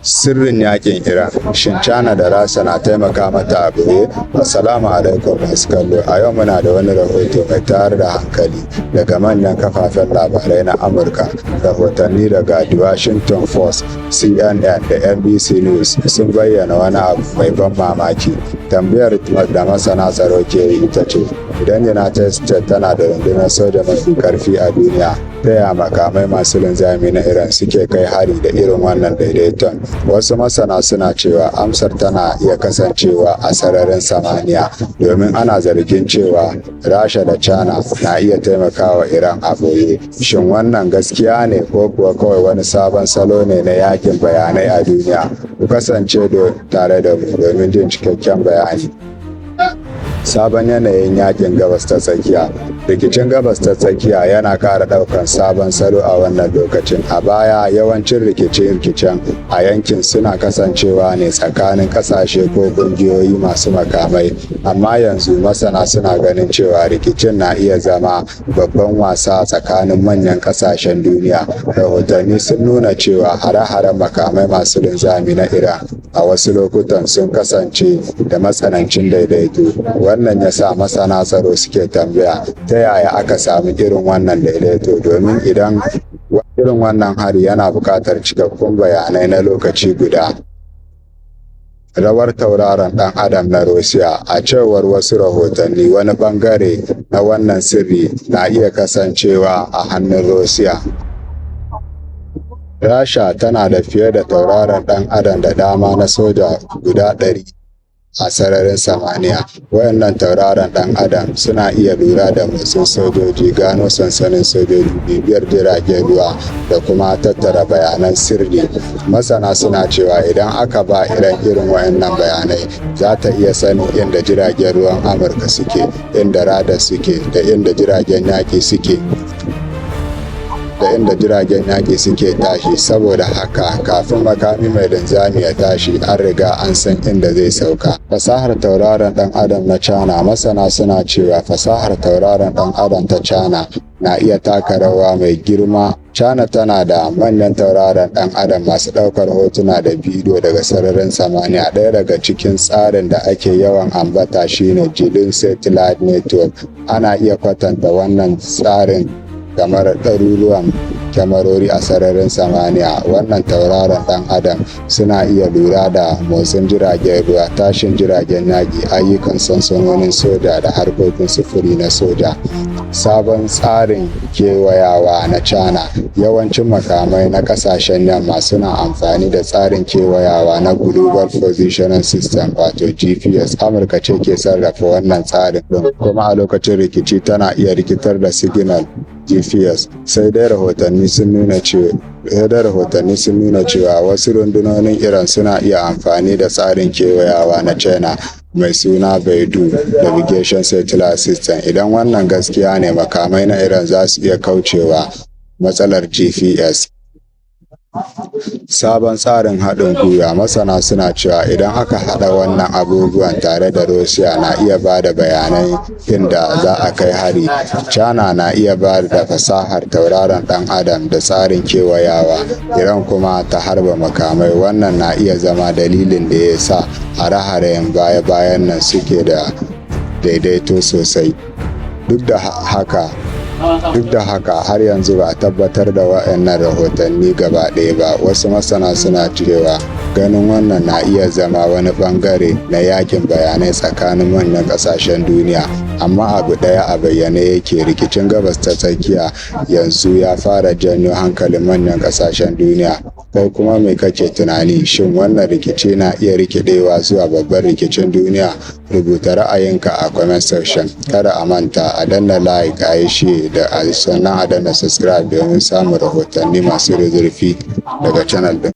Sirrin yakin Iran, shin China da Rasha na taimaka mata a ɓoye? Assalamu alaikum masu kallo, a yau muna da wani rahoto mai tayar da hankali daga manyan kafafen labarai na Amurka. Rahotanni daga The Washington Post, CNN da NBC News sun bayyana wani abu mai ban mamaki. Tambayar da masana tsaro ke yi ita ce, idan United States tana da rundunar soja mafi karfi a duniya, ta yaya makamai masu linzami na Iran suke kai hari da irin wannan daidaiton? Wasu masana suna cewa amsar tana iya kasancewa a sararin samaniya, domin ana zargin cewa Rasha da China na iya taimakawa Iran a boye. Shin wannan gaskiya ne ko kuwa kawai wani sabon salo ne na yakin bayanai a duniya? Ku kasance tare da mu domin jin cikakken bayani. Sabon yanayin yakin gabas ta tsakiya. Rikicin gabas ta tsakiya yana ƙara ɗaukar sabon salo a wannan lokacin. A baya yawancin rikice-rikicen a yankin suna kasancewa ne tsakanin ƙasashe ko ƙungiyoyi masu makamai, amma yanzu masana suna ganin cewa rikicin na iya zama babban wasa tsakanin manyan ƙasashen duniya. Rahotanni sun nuna cewa hare-haren makamai masu linzami na Iran a wasu lokutan sun kasance da matsanancin daidaito. Wannan ya sa masana tsaro suke tambaya ta yaya aka samu irin wannan daidaito, domin irin wannan hari yana buƙatar cikakkun bayanai na lokaci guda. Rawar tauraron ɗan adam na Russia. A cewar wasu rahotanni, wani bangare na wannan sirri na iya kasancewa a hannun Russia. Rasha tana da fiye da tauraron ɗan adam da dama na soja guda 100 a sararin samaniya. Wayannan tauraron ɗan adam suna iya lura da motsin sojoji, gano sansanin sojoji, bibiyar jiragen ruwa da kuma tattara bayanan sirri. Masana suna cewa idan aka ba irin wayannan bayanai, za ta iya sanin inda jiragen ruwan Amurka suke, inda radar suke, da inda jiragen yaƙi suke tashi. Saboda haka kafin makami mai linzami ya tashi, an riga an san inda zai sauka. Fasahar tauraron ɗan adam na China. Masana suna cewa fasahar tauraron ɗan adam ta China na iya taka rawa mai girma. China tana da manyan tauraron ɗan adam masu ɗaukar hotuna da bidiyo daga sararin samaniya. Ɗaya daga cikin tsarin da ake yawan ambata shine Jilin Satellite Network. Ana iya kwatanta wannan tsarin kamar ɗaruruwan kyamarori a sararin samaniya. Wannan tauraron ɗan adam suna iya lura da motsin jiragen ruwa, tashin jiragen yaƙi, ayyukan sansanonin soja da harkokin sufuri na soja. Sabon tsarin kewayawa na China. Yawancin makamai na ƙasashen yamma suna amfani da tsarin kewayawa na Global Positioning System, wato GPS. Amurka ce ke sarrafa wannan tsarin ɗin, kuma a lokacin rikici tana iya rikitar da signal GPS. Sai dai rahotanni sun nuna cewa wasu rundunonin Iran suna iya amfani da tsarin kewayawa na China mai suna Beidou Navigation Satellite System. Idan wannan gaskiya ne, makamai na Iran za su iya kaucewa matsalar GPS. Sabon tsarin haɗin gwiwa. Masana suna cewa idan aka haɗa wannan abubuwan tare da Russia na iya ba da bayanai inda za a kai hari. China na iya ba da fasahar tauraron ɗan adam da tsarin kewayawa, Iran kuma ta harba makamai. Wannan na iya zama dalilin da ya sa hare-haren baya-bayan nan suke da daidaito sosai. Duk da haka har yanzu ba a tabbatar da waɗannan rahotanni gaba ɗaya ba. Wasu masana suna cewa ganin wannan na iya zama wani ɓangare na yakin bayanai tsakanin manyan ƙasashen duniya. Amma abu ɗaya a bayyane yake, rikicin gabas ta tsakiya yanzu ya fara janyo hankalin manyan ƙasashen duniya. Kai kuma me kake tunani? Shin wannan rikici na iya rikidewa zuwa babban rikicin duniya? Rubuta ra'ayinka a comment section. Kada a manta a danna like, a yi share da sannan a danna subscribe domin samun rahotanni masu zurfi daga channel ɗin.